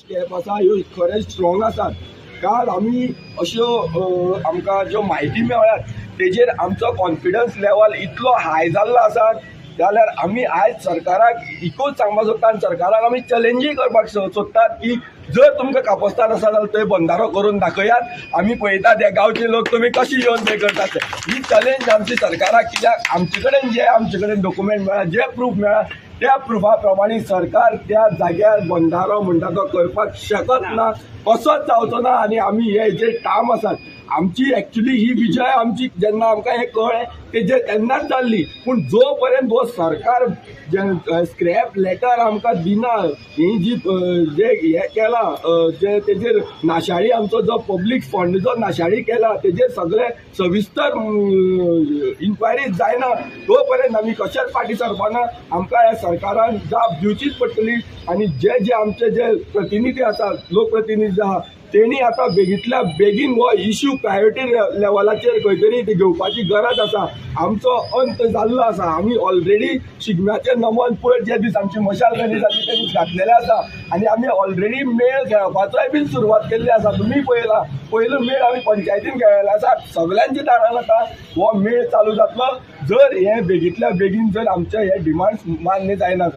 Step आसा ह्यो खरेंच स्ट्रॉंग आसात. काल आमी अश्यो आमकां ज्यो म्हायती मेळ्ळ्यात तेजेर आमचो कॉन्फिडन्स लेवल इतलो हाय जाल्लो आसा जाल्यार आमी आयज सरकाराक इकूच सांगपाक सोदता आनी सरकाराक आमी चॅलेंजूय करपाक सोदतात की जर तुमकां कापस्तान आसा जाल्यार थंय बंधारो करून दाखयात. आमी पळयतात हे गांवचे लोक तुमी कशे येवन ते करतात. ही चॅलेंज आमची सरकाराक, कित्याक आमचे कडेन डॉक्युमेंट मेळ्ळा, जे प्रूफ मेळ्ळा त्या प्रुफा प्रमाणे सरकार त्या जाग्यार बंधारो म्हणटा तो करपाक शकत ना, कसोच जावचो ना. आनी आमी हे जे काम आसात आमची एक्चुली ही विजय आमची जेन्ना आमकां हे कळ्ळें तेजे तेन्नाच जाल्ली. पूण जो पर्यंत हो सरकार स्क्रॅप लेटर आमकां दिना, ही जी जे हे केला जे तेजेर नाशाडी आमचो जो पब्लीक फंड जो नाशाडी केला तेजेर सगळे सविस्तर इन्क्वायरी जायना तो पर्यंत आमी कशेंच फाटीं सरपाना. आमकां ह्या सरकारान जाप दिवचीच पडटली. आनी जे आमचे जे प्रतिनिधी आसात, लोकप्रतिनिधी आहा, तेणी आतां बेगींतल्या बेगीन हो इश्यू प्रायोरिटी लेवलाचेर खंय तरी घेवपाची गरज आसा. आमचो अंत जाल्लो आसा. आमी ऑलरेडी शिगम्याचे नमन पयर जे दीस आमची मशाल रिलीज जाली ते दीस घातलेले आसा आनी आमी ऑलरेडी मेळ खेळपाचोय बीन सुरवात केल्ली आसा. तुमी पळयला पयलो मेळ आमी पंचायतीन खेळ्ळेलो आसा. सगळ्यांच्या दारान आतां हो मेळ चालू जातलो जर हे बेगींतल्या बेगीन जर आमचे हे डिमांड्स मान्य जायनात.